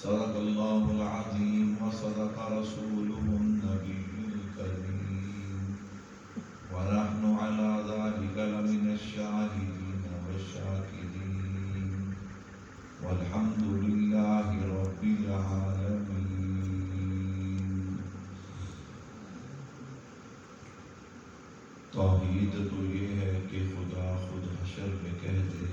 صدق الله العظيم وصدق رسوله النبي الكريم ونحن على ذلك لمن الشاهدين والشاكرين والحمد لله رب العالمين۔ توحید تو یہ ہے کہ خدا خود حشر میں کہہ دے،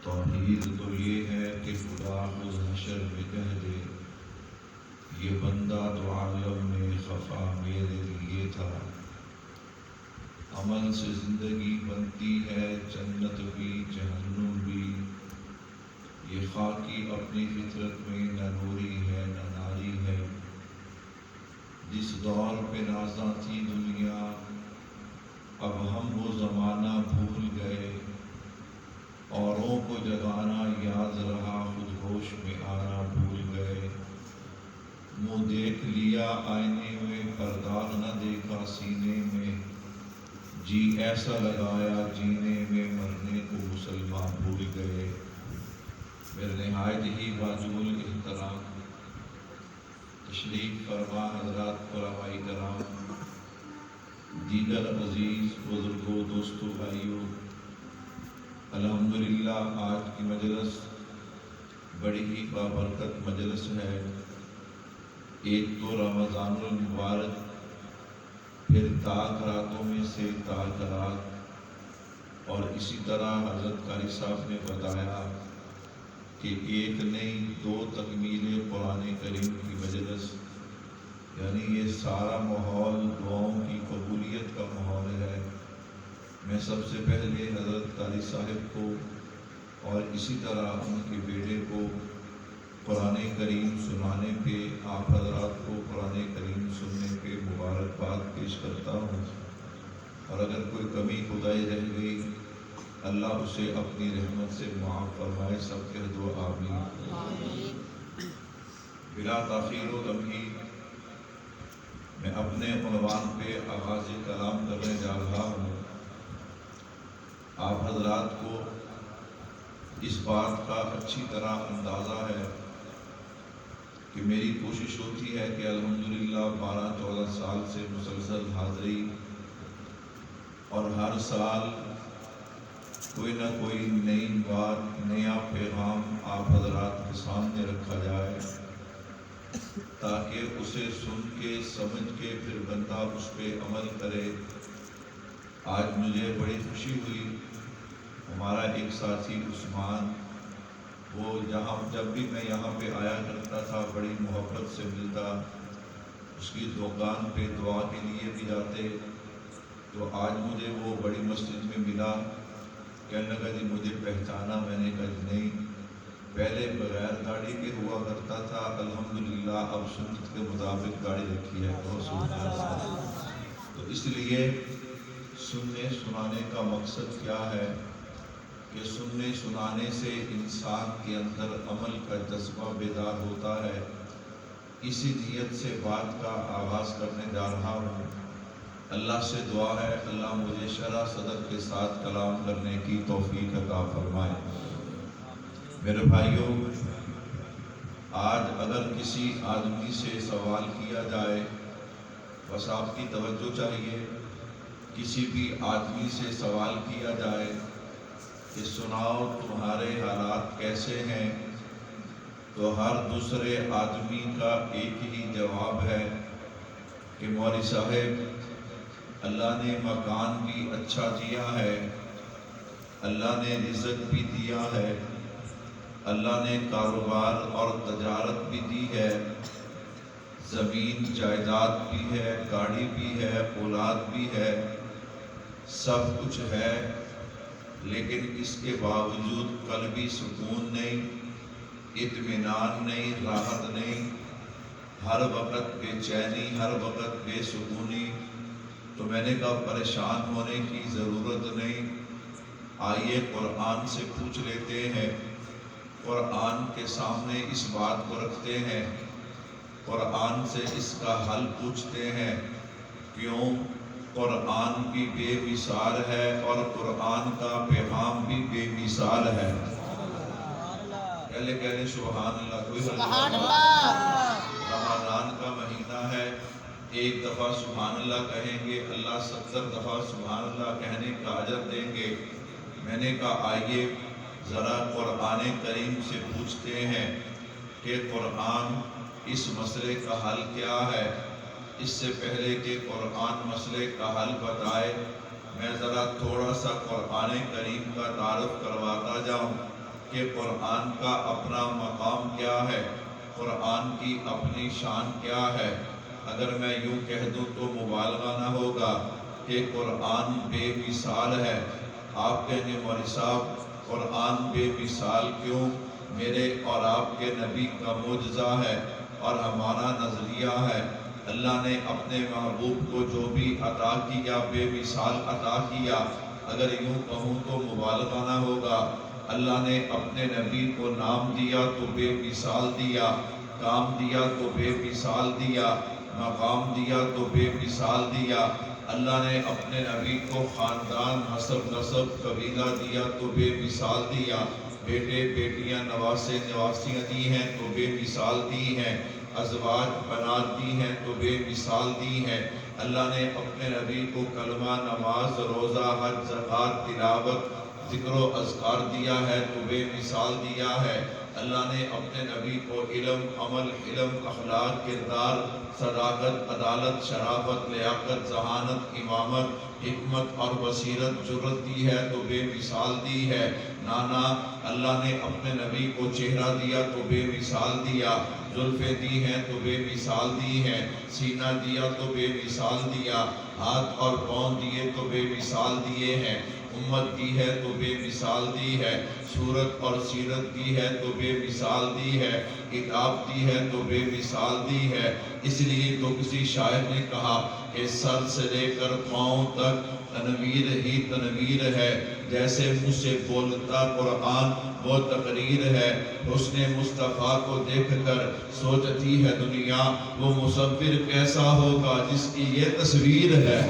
توحید تو یہ ہے کہ خدا خود حشر میں کہہ دے، یہ بندہ تو عالم میں خفا میرے لیے تھا۔ عمل سے زندگی بنتی ہے، جنت بھی جہنم بھی، یہ خاکی اپنی فطرت میں نہ نوری ہے نہ ناری ہے۔ جس دور پہ نازاں تھی دنیا، اب ہم وہ زمانہ بھول گئے، اوروں کو جگانا یاد رہا، خود ہوش میں آنا بھول گئے۔ منہ دیکھ لیا آئینے میں، پرداغ نہ دیکھا سینے میں، جی ایسا لگایا جینے میں، مرنے کو مسلمان بھول گئے۔ میرے نہایت ہی باجول احترام تشریف فرما حضرات، علماء کرام، دیگر عزیز بزرگوں، دوستوں، بھائیوں، الحمدللہ آج کی مجلس بڑی ہی بابرکت مجلس ہے۔ ایک تو رمضان المبارک، پھر تاک راتوں میں سے تاک رات، اور اسی طرح حضرت قاری صاحب نے بتایا کہ ایک نہیں دو تکمیل قرآن کریم کی مجلس، یعنی یہ سارا ماحول دعاؤں کی قبولیت کا ماحول ہے۔ میں سب سے پہلے حضرت قاری صاحب کو اور اسی طرح ان کے بیٹے کو قرآن کریم سنانے پہ، آپ حضرات کو قرآن کریم سننے پہ مبارکباد پیش کرتا ہوں، اور اگر کوئی کمی خدائی رہ گئی اللہ اسے اپنی رحمت سے معاف فرمائے۔ سب کہہ دو آمین۔ بلا تاخیر و تمہید میں اپنے عنوان پہ آغاز کلام کرنے جا رہا ہوں۔ آپ حضرات کو اس بات کا اچھی طرح اندازہ ہے کہ میری کوشش ہوتی ہے کہ الحمدللہ 12-14 سال سے مسلسل حاضری، اور ہر سال کوئی نہ کوئی نئی بات، نیا پیغام آپ حضرات کے سامنے رکھا جائے، تاکہ اسے سن کے سمجھ کے پھر بندہ اس پہ عمل کرے۔ آج مجھے بڑی خوشی ہوئی، ہمارا ایک ساتھی عثمان، وہ جب بھی میں یہاں پہ آیا کرتا تھا بڑی محبت سے ملتا، اس کی دکان پہ دعا کے لیے بھی جاتے، تو آج مجھے وہ بڑی مسجد میں ملا، کہنے لگا جی مجھے پہچانا؟ میں نے کہا جی نہیں، پہلے بغیر گاڑی کے ہوا کرتا تھا، الحمدللہ اب سنت کے مطابق گاڑی رکھی ہے۔ تو اس لیے سننے سنانے کا مقصد کیا ہے کہ سننے سنانے سے انسان کے اندر عمل کا جذبہ بیدار ہوتا ہے۔ اسی نیت سے بات کا آغاز کرنے جا رہا ہوں۔ اللہ سے دعا ہے اللہ مجھے شرح صدر کے ساتھ کلام کرنے کی توفیق عطا فرمائے۔ میرے بھائیوں، آج اگر کسی آدمی سے سوال کیا جائے، بس آپ کی توجہ چاہیے، کسی بھی آدمی سے سوال کیا جائے کہ سناؤ تمہارے حالات کیسے ہیں، تو ہر دوسرے آدمی کا ایک ہی جواب ہے کہ مولوی صاحب اللہ نے مکان بھی اچھا دیا ہے، اللہ نے رزق بھی دیا ہے، اللہ نے کاروبار اور تجارت بھی دی ہے، زمین جائیداد بھی ہے، گاڑی بھی ہے، اولاد بھی ہے، سب کچھ ہے، لیکن اس کے باوجود قلبی سکون نہیں، اطمینان نہیں، راحت نہیں، ہر وقت بے چینی، ہر وقت بے سکونی۔ تو میں نے کہا پریشان ہونے کی ضرورت نہیں، آئیے قرآن سے پوچھ لیتے ہیں، قرآن کے سامنے اس بات کو رکھتے ہیں، قرآن سے اس کا حل پوچھتے ہیں۔ کیوں؟ قرآن بھی بے مثال ہے اور قرآن کا پیغام بھی بے مثال ہے۔ پہلے کہہ لیں سبحان اللہ، کوئی سبحان اللہ۔ رمضان کا مہینہ ہے، ایک دفعہ سبحان اللہ کہیں گے اللہ 70 دفعہ سبحان اللہ کہنے کا اجر دیں گے۔ میں نے کہا آئیے ذرا قرآن کریم سے پوچھتے ہیں کہ قرآن اس مسئلے کا حل کیا ہے۔ اس سے پہلے کہ قرآن مسئلے کا حل بتائے، میں ذرا تھوڑا سا قرآن کریم کا تعارف کرواتا جاؤں کہ قرآن کا اپنا مقام کیا ہے، قرآن کی اپنی شان کیا ہے۔ اگر میں یوں کہہ دوں تو مبالغہ نہ ہوگا کہ قرآن بے مثال ہے۔ آپ کہیں گے مولوی صاحب قرآن بے مثال کیوں؟ میرے اور آپ کے نبی کا معجزہ ہے اور ہمارا نظریہ ہے۔ اللہ نے اپنے محبوب کو جو بھی عطا کیا بے مثال عطا کیا۔ اگر یوں کہوں تو مبالغہ نہ ہوگا۔ اللہ نے اپنے نبی کو نام دیا تو بے مثال دیا، کام دیا تو بے مثال دیا، مقام دیا تو بے مثال دیا۔ اللہ نے اپنے نبی کو خاندان، حسب نسب، قبیلہ دیا تو بے مثال دیا۔ بیٹے بیٹیاں، نواسے نواسیاں دی ہیں تو بے مثال دی ہیں۔ ازواج بنات دی ہیں تو بے مثال دی ہیں۔ اللہ نے اپنے نبی کو کلمہ، نماز، روزہ، حج، زکوٰۃ، تلاوت، ذکر و اذکار دیا ہے تو بے مثال دیا ہے۔ اللہ نے اپنے نبی کو علم، عمل، حلم، اخلاق، کردار، صداقت، عدالت، شرافت، لیاقت، ذہانت، امامت، حکمت اور بصیرت، جرت دی ہے تو بے مثال دی ہے۔ نانا اللہ نے اپنے نبی کو چہرہ دیا تو بے مثال دیا، زلفیں دی ہیں تو بے مثال دی ہیں، سینہ دیا تو بے مثال دیا، ہاتھ اور پاؤں دیے تو بے مثال دیے ہیں، امت دی ہے تو بے مثال دی ہے، صورت اور سیرت دی ہے تو بے مثال دی ہے، کتاب دی ہے تو بے مثال دی ہے۔ اس لیے تو کسی شاعر نے کہا کہ سر سے لے کر پاؤں تک تنویر ہی تنویر ہے، جیسے منہ سے بولتا قرآن وہ تقریر ہے، حسن مصطفیٰ کو دیکھ کر سوچتی ہے دنیا وہ مصور کیسا ہوگا جس کی یہ تصویر ہے۔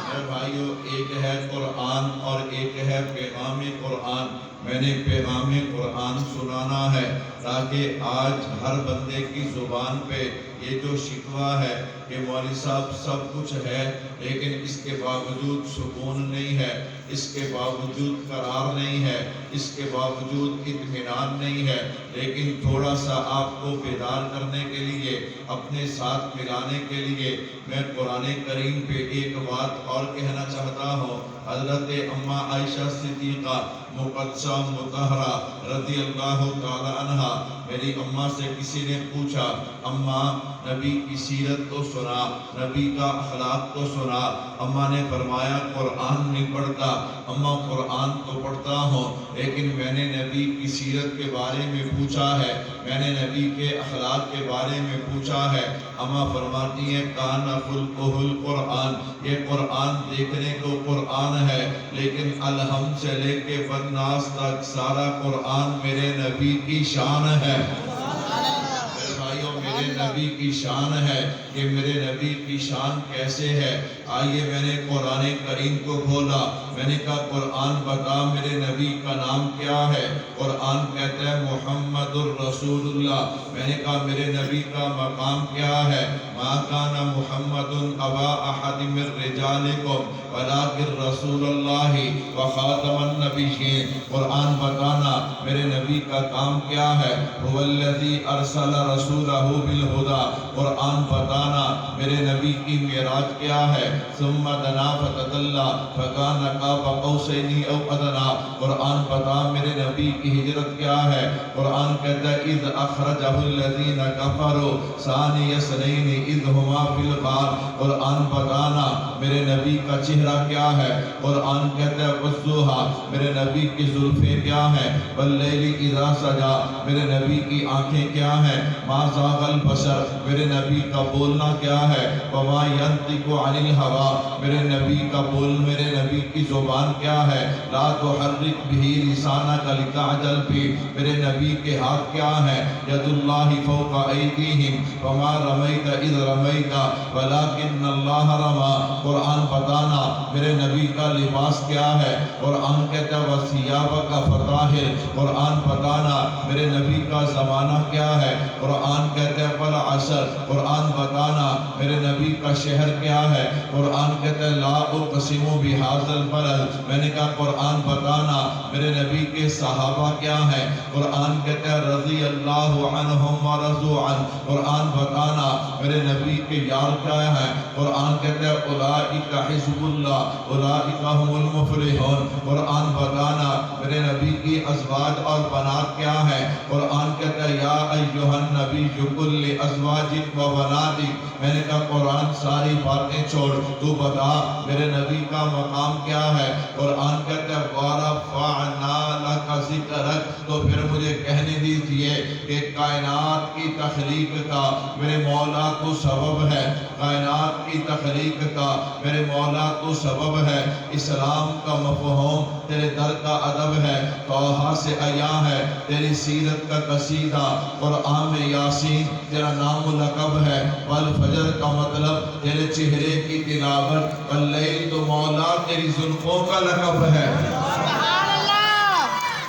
میرے بھائیو، ایک ہے قرآن اور ایک ہے پیغام قرآن۔ میں نے پیغام قرآن سنانا ہے تاکہ آج ہر بندے کی زبان پہ یہ جو شکوہ ہے کہ مولوی صاحب سب کچھ ہے لیکن اس کے باوجود سکون نہیں ہے، اس کے باوجود قرار نہیں ہے، اس کے باوجود اطمینان نہیں ہے، لیکن تھوڑا سا آپ کو بیدار کرنے کے لیے، اپنے ساتھ ملانے کے لیے میں قرآن کریم پہ ایک بات اور کہنا چاہتا ہوں۔ حضرت اماں عائشہ صدیقہ مقدسہ مطہرہ رضی اللہ تعالی عنہ، میری اماں سے کسی نے پوچھا اماں نبی کی سیرت تو سنا، نبی کا اخلاق تو سنا۔ اماں نے فرمایا قرآن نہیں پڑھتا۔ اماں قرآن تو پڑھتا ہوں لیکن میں نے نبی کی سیرت کے بارے میں پوچھا ہے، میں نے نبی کے اخلاق کے بارے میں پوچھا ہے۔ اماں فرماتی ہیں کان خلقہ القرآن، یہ قرآن دیکھنے کو قرآن ہے لیکن الحمد سے لے کے والناس تک سارا قرآن میرے نبی کی شان ہے۔ میرے بھائیوں، میرے نبی کی شان ہے کہ میرے نبی کی شان کیسے ہے۔ آئیے میں نے قرآن کریم کو کھولا، میں نے کہا قرآن بتا میرے نبی کا نام کیا ہے۔ قرآن کہتا ہے محمد الرسول اللہ۔ میں نے کہا میرے نبی کا مقام کیا ہے؟ ما کان محمد ابا احد من رجالکم ولکن رسول اللہ وخاتم النبیین۔ قرآن بتانا میرے نبی کا کام کیا ہے؟ هو الذی ارسل رسولہ بالہدی۔ قرآن بتانا میرے نبی کی معراج کیا ہے؟ ثم دنا فتدلی فکان قاب قوسین او ادنی۔ قرآن بتا میرے نبی کی ہجرت کیا ہے؟ قرآن کہتا ہے اذ اخرجہ الذین کفروا ثانی اثنین اذ ہما فی الغار۔ قرآن بتانا میرے نبی کا چہرہ کیا ہے؟ قرآن کہتا ہے والضحیٰ، میرے نبی کی زلفیں کیا ہیں؟ واللیل اذا سجا، میرے نبی کی آنکھیں کیا ہیں؟ ما زاغ البصر، میرے نبی کا بولنا کیا ہے؟ وما ینطق عن الہویٰ، میرے نبی کا بول، میرے نبی کی زبان کیا ہے؟ لا تحرک بہ لسانک لتعجل بہ، میرے نبی کے ہاتھ کیا ہیں؟ ید اللہ فوق ایدیہم وما رمیت اذ رمیت ولکن اللہ رمی۔ قرآن بتانا میرے نبی کا لباس کیا ہے؟ قرآن کہتا ہے وَثِيَابَكَ فَطَاهِرْ، قرآن بتانا میرے نبی کا زمانہ کیا ہے؟ قرآن کہتا ہے وَالْعَصْرِ، قرآن بتانا میرے نبی کا شہر کیا ہے؟ قرآن کہتا ہے لا اقسم بِهَذَا الْبَلَدِ، میں نے کہا قرآن بتانا میرے نبی کے صحابہ کیا ہیں؟ قرآن کہتا ہے رضی اللہ عنہم ورضوا عنہ، قرآن بتانا میرے نبی کے یار کیا ہیں؟ قرآن کہتا ہے اولئک حزب اللہ اولئک هم المفلحون، قرآن بتانا میرے نبی کی ازواج اور بنات کیا ہیں؟ قرآن کہتا ہے یا ایھا النبی قل لازواجک و بناتک، میں نے کہا قرآن ساری باتیں چھوڑ تو بتا میرے نبی کا مقام کیا ہے؟ قرآن کہتا ہے وَرَفَعْنَا لَكَ ذِکْرَکَ، تو پھر مجھے کہنے دیجئے کہ کائنات کی تخلیق کا میرے مولا تو سبب ہے، کائنات کی تخلیق کا میرے مولا تو سبب ہے، اسلام کا مفہوم تیرے در کا ادب ہے، طٰہٰ سے عیاں ہے تیری سیرت کا قصیدہ، قرآن میں یاسین تیرا نام و لقب ہے، والفجر کا مطلب تیرے چہرے کی تلاوت، واللیل تو مولا تیری زلفوں کا لقب ہے۔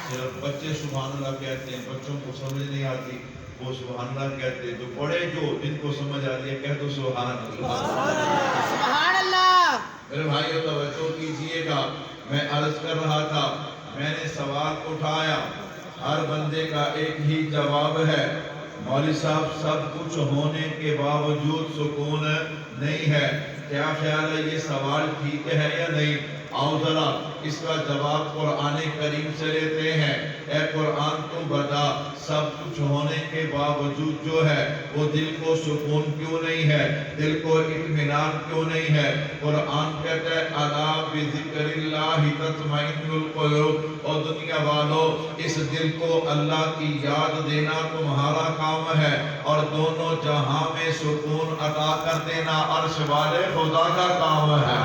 صرف بچے سبحان اللہ کہتے ہیں، بچوں کو سمجھ نہیں آتی وہ سبحان اللہ کہتے ہیں، جو بڑے جو جن کو سمجھ آتی ہے کہہ دو سبحان اللہ۔ سبحان اللہ۔ میرے بھائیو توجہ کیجئے گا، میں عرض کر رہا تھا میں نے سوال اٹھایا، ہر بندے کا ایک ہی جواب ہے، مولوی صاحب سب کچھ ہونے کے باوجود سکون نہیں ہے، کیا خیال ہے یہ سوال ٹھیک ہے یا نہیں؟ آؤ ذرا اس کا جواب قرآن کریم سے لیتے ہیں۔ اے قرآن تو بتا سب کچھ ہونے کے باوجود جو ہے وہ دل کو سکون کیوں نہیں ہے، دل کو اطمینان کیوں نہیں ہے؟ قرآن کہتا ہے الا بذکر اللہ تطمئن القلوب، اور دنیا والوں اس دل کو اللہ کی یاد دینا تمہارا کام ہے، اور دونوں جہاں میں سکون عطا کر دینا عرش والے خدا کا کام ہے۔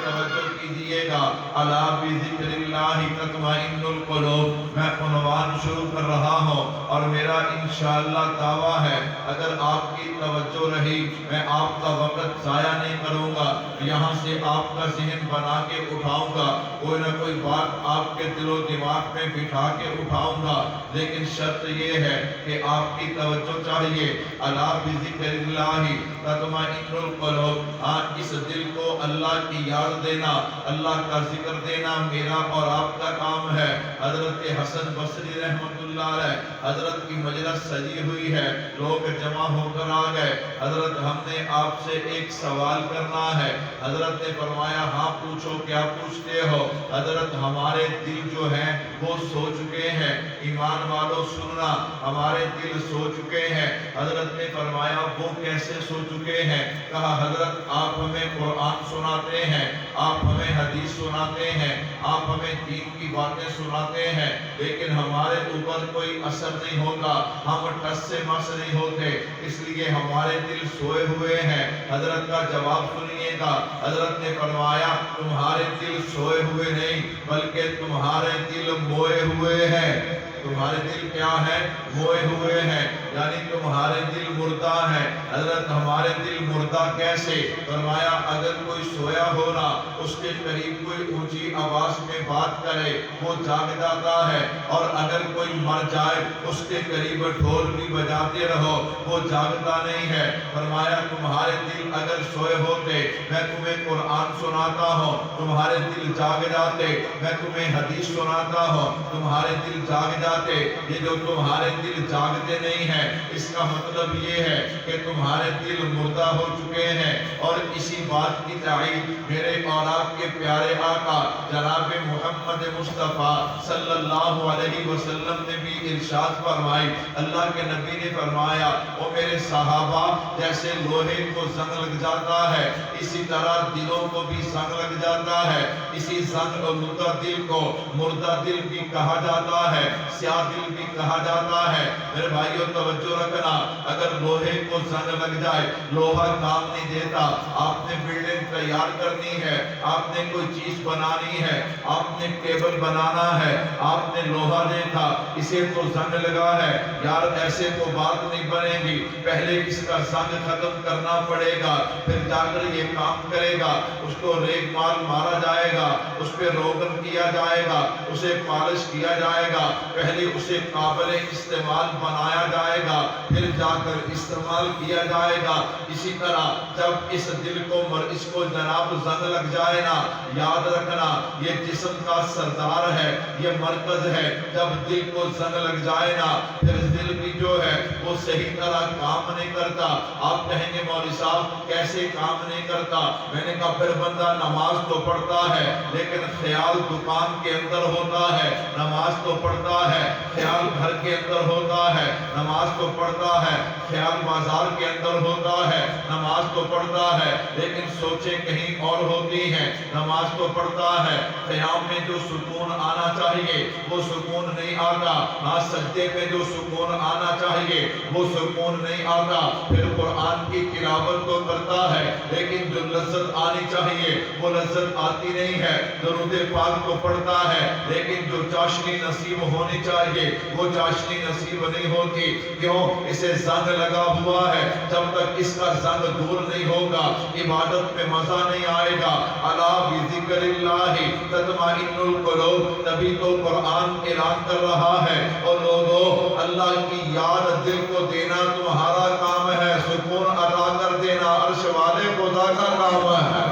توجہ کیجئے گا، الا بذکر اللہ تطمئن القلوب، میں عنوان شروع کر رہا ہوں اور میرا انشاءاللہ دعویٰ ہے اگر آپ کی توجہ رہی میں آپ کا وقت ضائع نہیں کروں گا، یہاں سے آپ کا ذہن بنا کے اٹھاؤں گا، کوئی نہ کوئی بات آپ کے دل و دماغ میں بٹھا کے اٹھاؤں گا، لیکن شرط یہ ہے کہ آپ کی توجہ چاہیے۔ الا بذکر اللہ تطمئن القلوب، اس دل کو اللہ کی یاد دینا، اللہ کا ذکر دینا میرا اور آپ کا کام ہے۔ حضرت حسن بصری رحمت اللہ علیہ حضرت کی مجلس سجی ہوئی ہے، لوگ جمع ہو کر آ گئے، حضرت ہم نے آپ سے ایک سوال کرنا ہے۔ حضرت نے فرمایا ہاں پوچھو، کیا پوچھتے ہو؟ حضرت ہمارے دل جو ہیں وہ سو چکے ہیں، ایمان والوں سننا، ہمارے دل سو چکے ہیں۔ حضرت نے فرمایا وہ کیسے سو چکے ہیں؟ کہا حضرت آپ ہمیں قرآن سناتے ہیں، آپ ہمیں حدیث سناتے ہیں، آپ ہمیں دین کی باتیں سناتے ہیں، لیکن ہمارے اوپر کوئی اثر نہیں ہوتا، ہم ٹس سے مس نہیں ہوتے، اس لیے ہمارے دل سوئے ہوئے ہیں۔ حضرت کا جواب سنیے گا، حضرت نے فرمایا تمہارے دل سوئے ہوئے نہیں بلکہ تمہارے دل موئے ہوئے ہیں۔ تمہارے دل کیا ہے؟ موئے ہوئے ہیں، یعنی تمہارے دل مردہ ہیں۔ حضرت ہمارے دل مردہ کیسے؟ فرمایا اگر کوئی سویا ہونا اس کے قریب کوئی اونچی آواز میں بات کرے وہ جاگ جاتا ہے، اور اگر کوئی مر جائے اس کے قریب ڈھول بھی بجاتے رہو وہ جاگتا نہیں ہے۔ فرمایا تمہارے دل اگر سوئے ہوتے میں تمہیں قرآن سناتا ہوں، تمہارے دل جاگ جاتے، میں تمہیں حدیث سناتا ہوں، تمہارے دل جاگ جاتے۔ یہ جو تمہارے دل جاگتے نہیں ہیں اس کا مطلب یہ ہے کہ تمہارے دل مردہ ہو چکے ہیں، اور اسی بات کی تائید میرے اور آپ کے پیارے آقا جناب محمد مصطفیٰ صلی اللہ علیہ وسلم نے بھی ارشاد فرمائی۔ اللہ کے نبی نے فرمایا او میرے صحابہ جیسے لوہے کو زنگ لگ جاتا ہے اسی طرح دلوں کو بھی زنگ لگ جاتا ہے، اسی زنگ اور مردہ دل کو مردہ دل بھی کہا جاتا ہے، سیاہ دل بھی کہا جاتا ہے۔ میرے بھائیوں توجہ رکھنا، اگر لوہے کو زنگ لگ جائے، لوہا کام نہیں دیتا. آپ نے بلڈنگ تیار کرنی ہے، آپ نے کوئی چیز بنانی ہے، آپ نے ٹیبل بنانا ہے، آپ نے لوہا دیکھا، اسے تو زنگ لگا ہے، یار ایسے تو بات نہیں بنے گی، پہلے اس کا زنگ ختم کرنا پڑے گا، پھر جا کر یہ کام کرے گا. اس کو ریگ مال مارا جائے گا، اس پہ روغن کیا جائے گا، اسے پالش کیا جائے گا، پہلے اسے قابل استعمال بنایا جائے گا، پھر جا کر استعمال کیا جائے گا. اسی طرح جب اس دل کو اس کو جناب زنگ لگ جائے نا، یاد رکھنا یہ جسم کا سردار ہے، یہ مرکز ہے. جب دل کو زنگ لگ جائے نا، پھر دل بھی جو ہے وہ صحیح طرح کام نہیں کرتا. آپ کہیں گے مولوی صاحب کیسے کام نہیں کرتا؟ میں نے کہا پھر بندہ نماز تو پڑھتا ہے لیکن خیال دکان کے اندر ہوتا ہے. نماز تو پڑھتا ہے، خیال گھر کے اندر ہوتا ہے. نماز تو پڑھتا ہے، خیال بازار کے اندر ہوتا ہے. نماز تو پڑھتا ہے لیکن سوچیں کہیں اور ہوتی ہیں. نماز تو پڑھتا ہے، قیام میں جو سکون آنا چاہیے وہ سکون نہیں آتا. ہاں سجدے میں جو سکون آنا چاہیے وہ سکون نہیں آتا. پھر قرآن کی تلاوت تو کرتا ہے لیکن جو لذت آنی چاہیے وہ لذت آتی نہیں ہے. درود پاک تو پڑھتا ہے لیکن جو چاشنی نصیب ہونی چاہیے وہ چاشنی نصیب نہیں ہوتی. کیوں؟ اسے زنگ لگا ہوا ہے. جب تک اس کا زنگ دور نہیں ہوگا عبادت میں مزہ نہیں آئے گا. الا بذکر اللہ تطمئن القلوب، تبھی تو قرآن اعلان کر رہا ہے اور لوگوں اللہ کی یاد دل کو دینا تمہارا کام ہے، سکون عطا کر دینا عرش والے خدا کا کام ہے.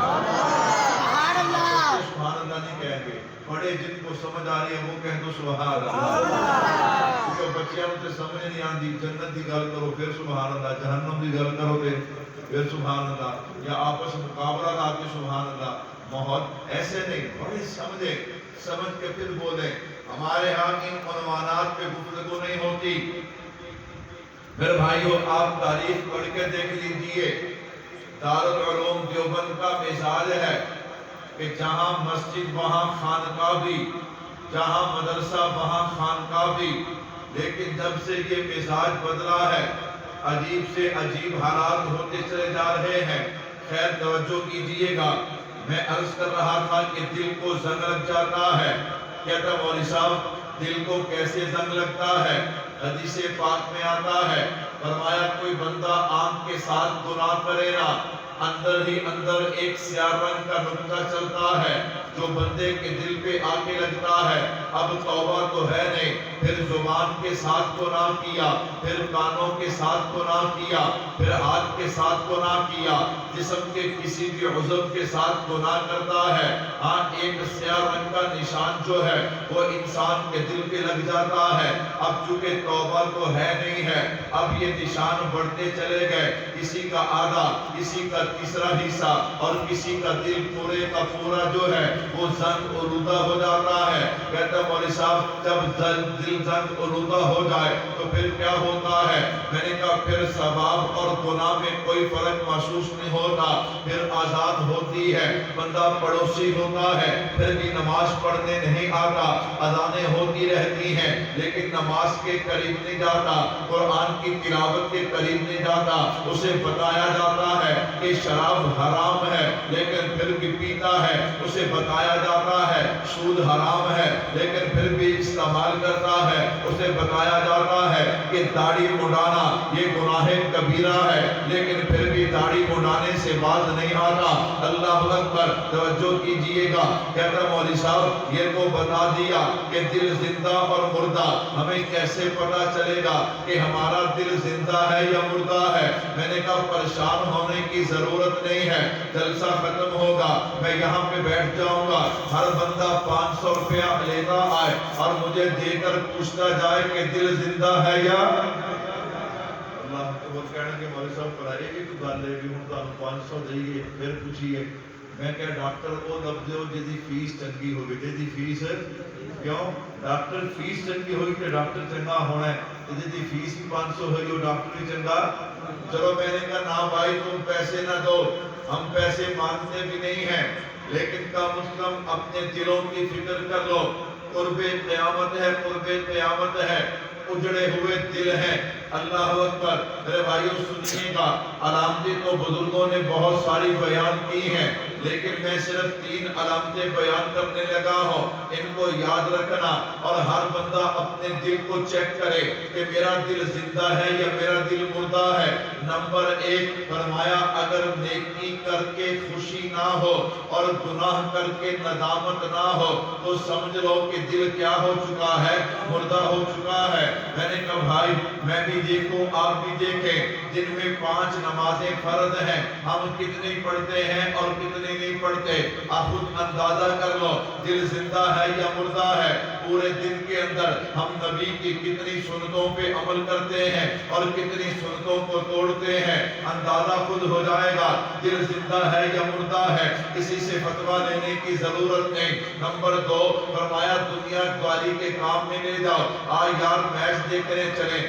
سبحان اللہ. سبحان اللہ نہیں کہیں گے، بڑے جن کو سمجھ آ رہی ہے وہ کہہ دو سبحان اللہ. کیونکہ بچیاں مجھے سمجھ نہیں آتی، جنت کی گل کرو پھر سبحان اللہ، جہنم کی گل کرو پھر سبحان اللہ، یا آپس مقابلہ لا کے سبحان اللہ. ماحول ایسے نہیں، بڑے سمجھ کے پھر بولیں. ہمارے ہاں ان عنوانات پہ گفتگو نہیں ہوتی. میرے بھائیو آپ تاریخ پڑھ کے دیکھ لیجئے، دارالعلوم دیوبند کا مزاج ہے کہ جہاں مسجد وہاں خانقاہ بھی، جہاں مدرسہ وہاں خانقاہ بھی. لیکن جب سے یہ مزاج بدلا ہے عجیب سے عجیب حالات ہوتے چلے جا رہے ہیں. خیر توجہ کیجئے گا، میں عرض کر رہا تھا کہ دل کو زنگ لگ جاتا ہے. کہتا مولوی صاحب دل کو کیسے زنگ لگتا ہے؟ حدیث پاک میں آتا ہے، فرمایا کوئی بندہ آنکھ کے ساتھ گناہ کرے نا، اندر ہی اندر ایک سیاہ رنگ کا نقطہ چلتا ہے جو بندے کے دل پہ آ کے لگتا ہے. اب توبہ تو ہے نہیں، پھر زبان کے ساتھ گناہ کیا، پھر کانوں کے ساتھ گناہ کیا، پھر ہاتھ کے ساتھ گناہ کیا، جسم کے کسی بھی عضو کے ساتھ گناہ کرتا ہے. ہاں ایک سیاہ رنگ کا نشان جو ہے وہ انسان کے دل پہ لگ جاتا ہے. اب چونکہ توبہ تو ہے نہیں ہے، اب یہ نشان بڑھتے چلے گئے، کسی کا آدھا، کسی کا تیسرا حصہ اور کسی کا دل پورے کا پورا جو ہے وہ زنگ آلودہ ہو جاتا ہے. کہتا مولوی صاحب جب دل زنگ آلودہ ہو جائے تو پھر کیا ہوتا ہے؟ میں نے کہا پھر ثواب اور گناہ میں کوئی فرق محسوس نہیں ہوتا. پھر آزاد ہوتی ہے، بندہ پڑوسی ہوتا ہے پھر بھی نماز پڑھنے نہیں آتا، اذانیں ہوتی رہتی ہیں لیکن نماز کے قریب نہیں جاتا، قرآن کی تلاوت کے قریب نہیں جاتا. اسے بتایا جاتا ہے کہ شراب حرام ہے لیکن پھر بھی پیتا ہے. اسے بتایا جاتا ہے سود حرام ہے لیکن پھر بھی استعمال کرتا ہے. اسے بتایا جاتا ہے کہ داڑھی مڈانا یہ گناہ کبیرہ ہے لیکن پھر بھی داڑھی مڈانے سے باز نہیں آتا. اللہ اکبر. توجہ کیجئے گا. کہتا مولوی صاحب یہ تو بتا دیا کہ دل زندہ اور مردہ، ہمیں کیسے پتا چلے گا کہ ہمارا دل زندہ ہے یا مردہ ہے؟ میں نے کہا پریشان ہونے کی ضرورت نہیں ہے، جلسہ ختم ہوگا میں یہاں پہ بیٹھ جاؤں گا، ہر بندہ 500 روپیہ لیتا آئے اور مجھے دے کر پوچھتا جائے کہ دل زندہ ہے یا اللہ. تو وہ کہنے کہ مولوی صاحب پڑھائیے گی تو گل ہے بھی ہوں تو 500 دئیے پھر پوچھئے. میں کہا ڈاکٹر کو لب دیو جدی فیس چنگی ہوگی، جدی فیس کیوں؟ ڈاکٹر فیس چنگی ہوئی کہ ڈاکٹر چنگا ہونا ہے، جدی فیس بھی 500 ہوئی وہ ڈاکٹر بھی چنگا. چلو میں نے کہا نا بھائی تم پیسے نہ دو، ہم پیسے مانگتے بھی نہیں ہیں لیکن کم از کم اپنے دلوں کی فکر کر لو. قرب قیامت ہے، قرب قیامت ہے، اجڑے ہوئے دل ہیں. اللہ اکبر۔ میرے بھائیو سنیے گا، علامتیں تو بزرگوں نے بہت ساری بیان کی ہیں، لیکن میں صرف 3 علامتیں بیان کرنے لگا ہوں۔ ان کو یاد رکھنا اور ہر بندہ اپنے دل کو چیک کرے کہ میرا دل زندہ ہے یا میرا دل مردہ ہے۔ نمبر 1 فرمایا، اگر نیکی کر کے خوشی نہ ہو اور گناہ کر کے ندامت نہ ہو تو سمجھ لو کہ دل کیا ہو چکا ہے؟ مردہ ہو چکا ہے۔ میں نے کہا بھائی میں بھی دیکھوں آپ بھی دیکھیں، جن میں 5 نمازیں فرض ہیں ہم کتنی پڑھتے ہیں اور کتنی نہیں پڑھتے؟ آپ خود اندازہ کر لو دل زندہ ہے یا مردہ ہے۔ پورے دن کے اندر ہم نبی کی کتنی سنتوں پہ عمل کرتے ہیں اور کتنی سنتوں کو توڑتے ہیں، اندازہ خود ہو جائے گا دل زندہ ہے یا مردہ ہے۔ کسی سے فتویٰ لینے کی ضرورت نہیں۔ نمبر 2 فرمایا، دنیا داری کے کام میں لے جاؤ، یار میچ دیکھنے چلیں،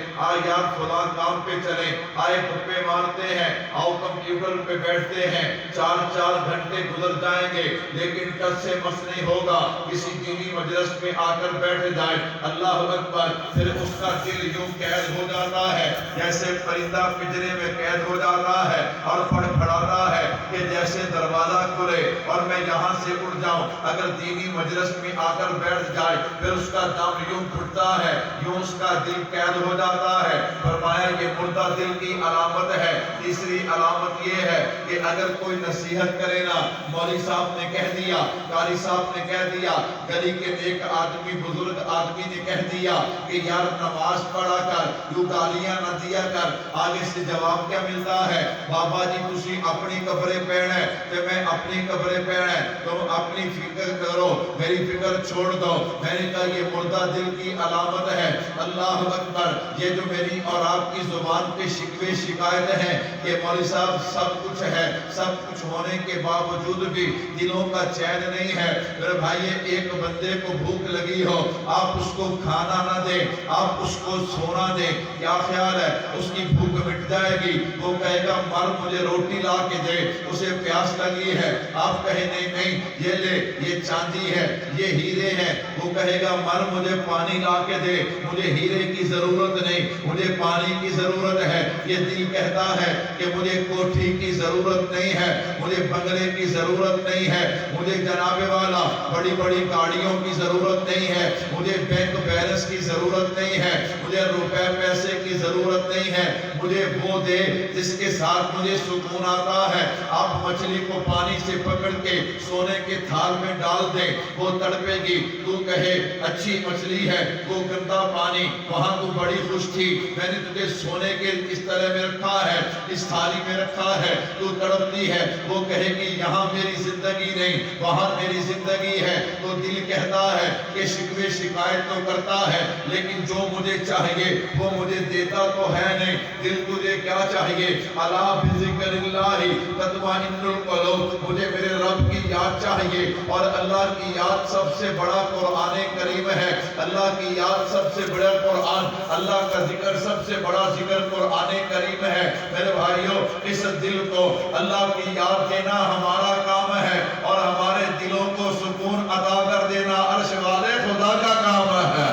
یار فلاں کام پہ چلیں، گپے مارتے ہیں، آؤ کمپیوٹر پہ بیٹھتے ہیں، 4 گھنٹے گزر جائیں گے لیکن ٹچ سے مس نہیں ہوگا۔ کسی دینی مجلس میں آ کر بیٹھ جائے، اللہ اکبر، پھر اس کا دل یوں قید ہو جاتا ہے جیسے پرندہ پنجرے میں قید ہو جاتا ہے اور پھڑپھڑاتا ہے کہ جیسے دروازہ کھلے اور میں یہاں سے اڑ جاؤں۔ اگر دینی مجلس میں آ کر بیٹھ جائے پھر اس کا دم یوں گھٹتا ہے، یوں اس کا دل قید ہو جاتا ہے۔ فرمایا یہ مردہ دل کی علامت ہے۔ تیسری علامت یہ ہے کہ اگر کوئی نصیحت کرے نا، مولوی صاحب نے کہہ دیا، قاری صاحب نے کہہ دیا، گلی کے نیک آدمی بزرگ آدمی نے کہہ دیا کہ یار نماز پڑھا کر، یوں گالیاں نہ دیا کر، آگے سے جواب کیا ملتا ہے؟ بابا جی تسی اپنی قبریں پیڑے تے میں اپنی قبریں پیڑے، تم اپنی فکر کرو میری فکر چھوڑ دو۔ میں نے کہا یہ مردہ دل کی علامت ہے۔ اللہ اکبر، یہ جو میری اور آپ کی زبان پہ شکوے شکایت ہیں کہ مولوی صاحب سب کچھ ہے، سب کچھ ہونے کے باوجود بھی دلوں کا چین نہیں ہے۔ میرے بھائی ایک بندے کو بھوک لگی ہو، آپ اس کو کھانا نہ دیں، آپ اس کو سونا دیں، کیا خیال ہے اس کی بھوک مٹ جائے گی؟ وہ کہے گا مر مجھے روٹی لا کے دے، اسے پیاس لگی ہے۔ آپ کہیں نہیں نہیں یہ لے، یہ چاندی ہے، یہ ہیرے ہیں، وہ کہے گا مر مجھے پانی لا کے دے، مجھے ہیرے کی ضرورت نہیں، مجھے پانی کی ضرورت ہے۔ یہ دل کہتا ہے کہ مجھے کوٹھی کی ضرورت نہیں ہے، مجھے بنگلے کی ضرورت نہیں ہے، مجھے جناب والا بڑی بڑی گاڑیوں کی ضرورت نہیں ہے، مجھے بینک بیلنس کی ضرورت نہیں ہے، مجھے روپے پیسے کی ضرورت نہیں ہے، مجھے وہ دے جس کے ساتھ مجھے سکون آتا ہے۔ آپ مچھلی کو پانی سے پکڑ کے سونے کے تھال میں ڈال دیں، وہ تڑپے گی، تو کہے اچھی مچھلی ہے، وہ گندا پانی، وہاں تو بڑی خوش تھی، میں نے تجھے سونے کے اس طرح میں رکھا ہے، اس تھالی میں رکھا ہے، تو تڑپتی ہے، وہ کہے گی یہاں میری زندگی نہیں، وہاں میری زندگی ہے۔ تو دل کہتا ہے کہ شکوے شکایت تو کرتا ہے لیکن جو مجھے چاہیے وہ مجھے دیتا تو ہے نہیں۔ دل تجھے کیا چاہیے؟ الا بذکر اللہ تطمئن القلوب، مجھے میرے رب کی یاد چاہیے، اور اللہ کی یاد سب سے بڑا قرآن کریم ہے۔ اللہ کی یاد سب سے بڑا قرآن، اللہ کا ذکر سب سے بڑا ذکر قرآن کریم ہے۔ میرے بھائیوں اس دل کو اللہ کی یاد دینا ہمارا کام ہے اور ہمارے دلوں کو سکون عطا کر دینا عرش والے خدا کا کام ہے۔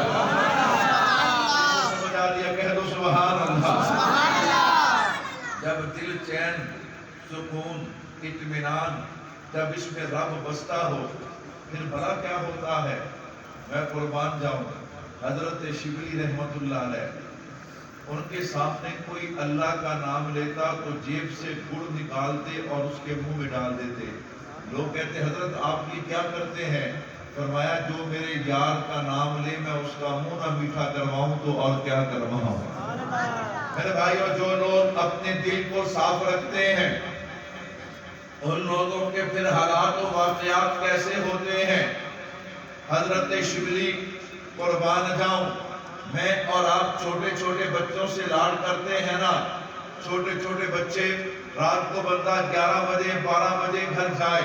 سمجھ آ دیا؟ کہہ دو سبحان اللہ۔ جب دل چین، سکون، اطمینان، جب اس میں رب بستا ہو پھر بھلا کیا ہوتا ہے؟ میں قربان جاؤں، حضرت شبلی رحمت اللہ علیہ، ان کے سامنے کوئی اللہ کا نام لیتا تو جیب سے گڑ نکالتے اور اس کے منہ میں ڈال دیتے۔ لوگ کہتے حضرت آپ یہ کیا کرتے ہیں؟ فرمایا جو میرے یار کا نام لے میں اس کا منہ نہ میٹھا کرواؤں تو اور کیا کرواؤں۔ میرے بھائیو جو لوگ اپنے دل کو صاف رکھتے ہیں ان لوگوں کے پھر حالات و واقعات کیسے ہوتے ہیں؟ حضرت شبلی قربان جاؤں، میں اور آپ چھوٹے چھوٹے بچوں سے لاڈ کرتے ہیں نا، چھوٹے چھوٹے بچے رات کو بندہ 11 بجے 12 بجے گھر جائے،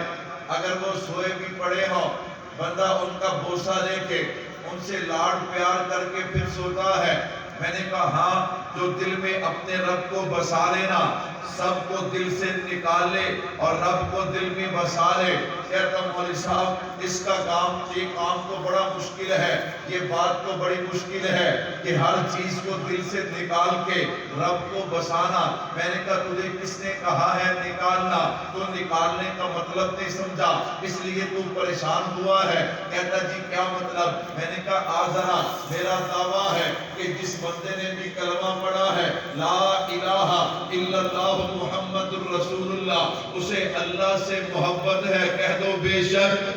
اگر وہ سوئے بھی پڑے ہوں بندہ ان کا بوسہ لے کے ان سے لاڈ پیار کر کے پھر سوتا ہے۔ میں نے کہا ہاں، جو دل میں اپنے رب کو بسا لینا، سب کو دل سے نکال لے اور رب کو دل میں بسا لے۔ کہتا مولوی صاحب اس کا کام، یہ کام تو بڑا مشکل ہے، یہ بات تو بڑی مشکل ہے کہ ہر چیز کو دل سے نکال کے رب کو بسانا۔ میں نے کہا تجھے کس نے کہا ہے نکالنا؟ تو نکالنے کا مطلب نہیں سمجھا، اس لیے تو پریشان ہوا ہے۔ کہتا جی کیا مطلب؟ میں نے کہا آ ذرا، میرا دعویٰ ہے کہ جس بندے نے بھی کلمہ پڑھا ہے لا الہ الا اللہ محمد الرسول اللہ، اسے اللہ سے محبت ہے، کہہ دو بے شک۔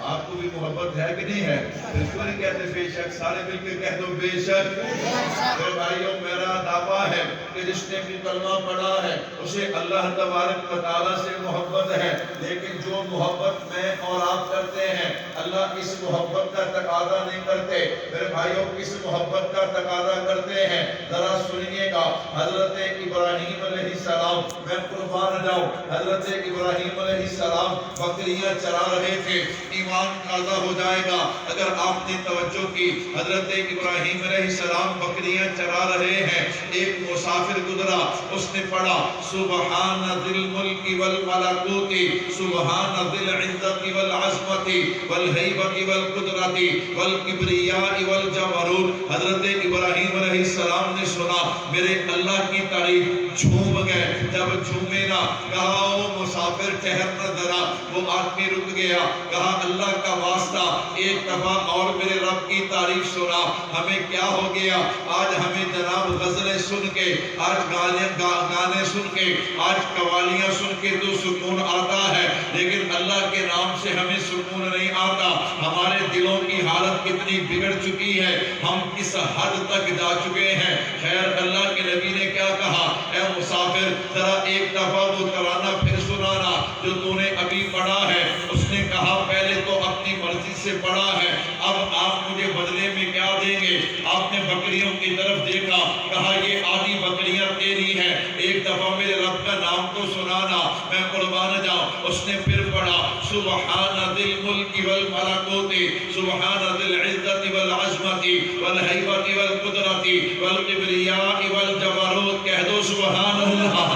آپ کو بھی محبت ہے کہ نہیں ہے؟ پھر کیوں نہیں کہتے بے شک؟ سارے مل کے کہہ دو بے شک۔ میرے بھائیوں میرا دعویٰ ہے کہ جس نے بھی کلمہ پڑھا ہے اسے اللہ تبارک و تعالیٰ سے محبت ہے، لیکن جو محبت میں اور آپ کرتے ہیں اللہ اس محبت کا تقاضا نہیں کرتے۔ میرے بھائیوں کس محبت کا تقاضا کرتے ہیں؟ ذرا سنیے گا۔ حضرت ابراہیم علیہ السلام، میں قربان جاؤں، حضرت ابراہیم علیہ السلام بکریاں چرا رہے تھے۔ ایمان تازہ ہو جائے گا اگر آپ نے توجہ کی۔ حضرت ابراہیم علیہ السلام بکریاں چرا رہے ہیں، ایک مسافر گزرا، اس نے پڑھا سبحان ذی الملک والملکوت سبحان ذی العزت والعظمت والہیبت والقدرت والکبریاء والجبروت۔ حضرت ابراہیم علیہ السلام نے سنا، میرے اللہ کی تعریف، جھوم گئے۔ جب جھومے نا، کہا او مسافر ٹھہرنا ذرا۔ وہ آدمی رک گیا، کہا اللہ کا واسطہ ایک دفعہ اور میرے رب کی تعریف سنا۔ ہمیں کیا ہو گیا آج؟ ہمیں جناب غزلیں سن کے، آج گانے سن کے، آج قوالیاں سن کے تو سکون آتا ہے، لیکن اللہ کے نام سے ہمیں سکون نہیں آتا۔ ہمارے دلوں کی حالت کتنی بگڑ چکی ہے، ہم کس حد تک جا چکے ہیں۔ خیر اللہ کے نبی نے کیا کہا؟ اے مسافر ذرا ایک دفعہ وہ ترانہ پھر سنانا جو تو نے ابھی پڑھا ہے۔ اس نے کہا پہلے تو اپنی مرضی سے پڑھا ہے، اب آپ مجھے بدلے میں کیا دیں گے؟ آپ نے بکریوں کی طرف دیکھا، کہا یہ آدھی بکریاں تیری ہیں، ایک دفعہ میرے رب کا نام تو سنانا، میں قربان جاؤں۔ اس نے پھر پڑھا سبحان ذی الملک والملکوت سبحان ذی العزت والعظمت والہیبت والقدرت والکبریاء والجبروت، کہہ دو سبحان اللہ۔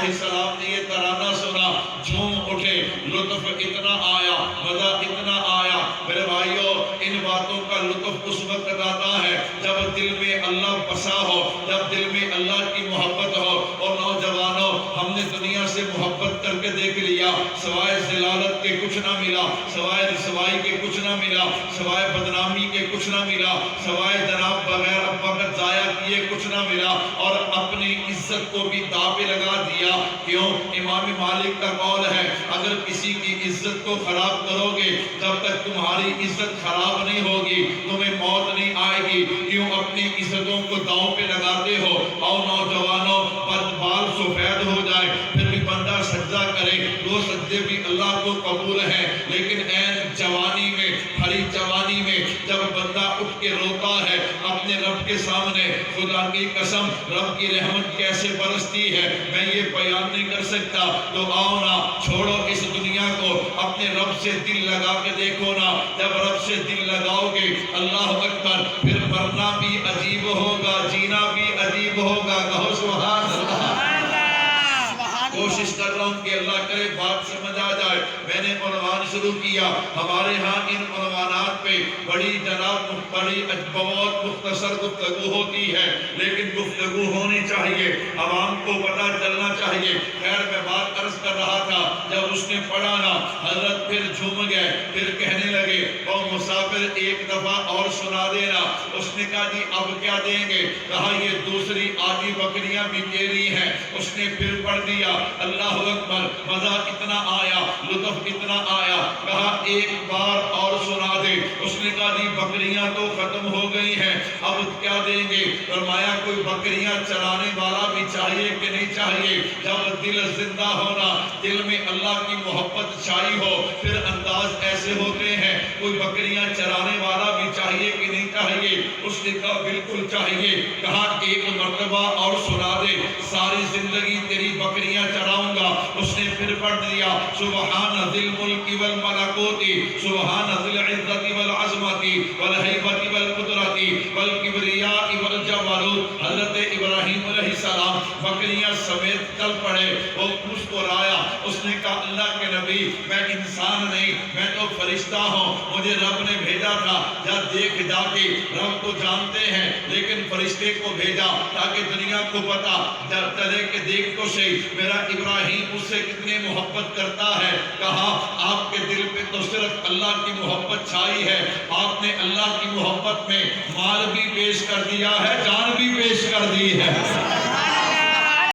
السلام نے یہ ترانہ سنا، جھوم اٹھے، لطف اتنا آیا، مزہ اتنا آیا۔ میرے بھائیوں ان باتوں کا لطف اس وقت آتا ہے جب دل میں اللہ بسا ہو، جب دل میں اللہ کی محبت ہو۔ اور نوجوانوں ہم نے دنیا سے محبت کر کے دیکھ لیا، سوائے ذلالت کے کچھ نہ ملا، سوائے رسوائی کے کچھ نہ ملا، سوائے بدنامی کے کچھ نہ ملا، سوائے جناب بغیر وقت ضائع کیے کچھ نہ ملا، اور اپنی عزت کو بھی داؤ پہ لگا دیا۔ کیوں؟ امام مالک کا قول ہے اگر کسی کی عزت کو خراب کرو گے، جب تک تمہاری عزت خراب نہیں ہوگی تمہیں موت نہیں آئے گی۔ کیوں اپنی عزتوں کو داؤ پہ لگاتے ہو؟ اور نوجوانوں بال سفید ہو جائے پھر بھی بندہ سجدہ کرے، وہ سجدے بھی اللہ کو قبول ہیں، لیکن این جوانی میں، ہری جوانی میں جب بندہ اٹھ کے روتا ہے اپنے رب کے سامنے، خدا کی قسم رب کی رحمت کیسے برستی ہے میں یہ بیان نہیں کر سکتا۔ تو آؤ نا، چھوڑو اس دنیا کو، اپنے رب سے دل لگا کے دیکھو نا۔ جب رب سے دل لگاؤ گے اللہ اکبر، پھر مرنا بھی عجیب ہوگا، جینا بھی عجیب ہوگا، کہو سبحان اللہ۔ کوشش کر رہا ہوں کہ اللہ کرے بات سمجھ آ جائے۔ میں نے عنوان شروع کیا، ہمارے ہاں ان عنوانات پہ بڑی جناب بڑی بہت مختصر گفتگو ہوتی ہے، لیکن گفتگو ہونی چاہیے، عوام کو پتہ چلنا چاہیے۔ خیر میں بات عرض کر رہا تھا، جب اس نے پڑھا نا حضرت پھر جھوم گئے، پھر کہنے لگے او مسافر ایک دفعہ اور سنا دینا۔ اس نے کہا جی اب کیا دیں گے؟ کہا یہ دوسری آدھی بکریاں بھی تیری ہیں۔ اس نے پھر پڑھ دیا، اللہ اکبر، مزہ اتنا آیا، لطف اتنا آیا، کہا ایک بار اور سنا دے۔ اس نے کہا جی بکریاں تو ختم ہو گئی ہیں، اب کیا دیں گے؟ فرمایا کوئی بکریاں چرانے والا بھی چاہیے کہ نہیں چاہیے؟ جب دل زندہ ہونا، دل میں اللہ کی محبت چھائی ہو، پھر انداز ایسے ہوتے ہیں، کوئی بکریاں چرانے والا بھی چاہیے کہ نہیں چاہیے؟ اس نے کہا بالکل چاہیے۔ کہا ایک مرتبہ اور سنا دے، ساری زندگی تیری بکریاں چراؤں گا۔ اس نے پھر پڑھ دیا سبحان ذی الملک والملکوت سبحان ذی العزت والعظمت والہیبت والقدرت والکبریاء والجبروت، حضرت ابراہیم علیہ السلام بکریاں سمیت چل پڑے، وہ مسکرایا، اس نے کہا اللہ کے نبی میں انسان نہیں، میں تو فرشتہ ہوں، مجھے رب نے بھیجا تھا، جا دیکھ جا کے، رب تو جانتے ہیں لیکن فرشتے کو بھیجا تاکہ دنیا کو پتا چلے کہ دیکھ تو صحیح میرا ابراہیم اس سے کتنے محبت کرتا ہے۔ کہا آپ کے دل پہ تو صرف اللہ کی محبت چھائی ہے، آپ نے اللہ کی محبت میں مال بھی پیش کر دیا ہے، جان بھی پیش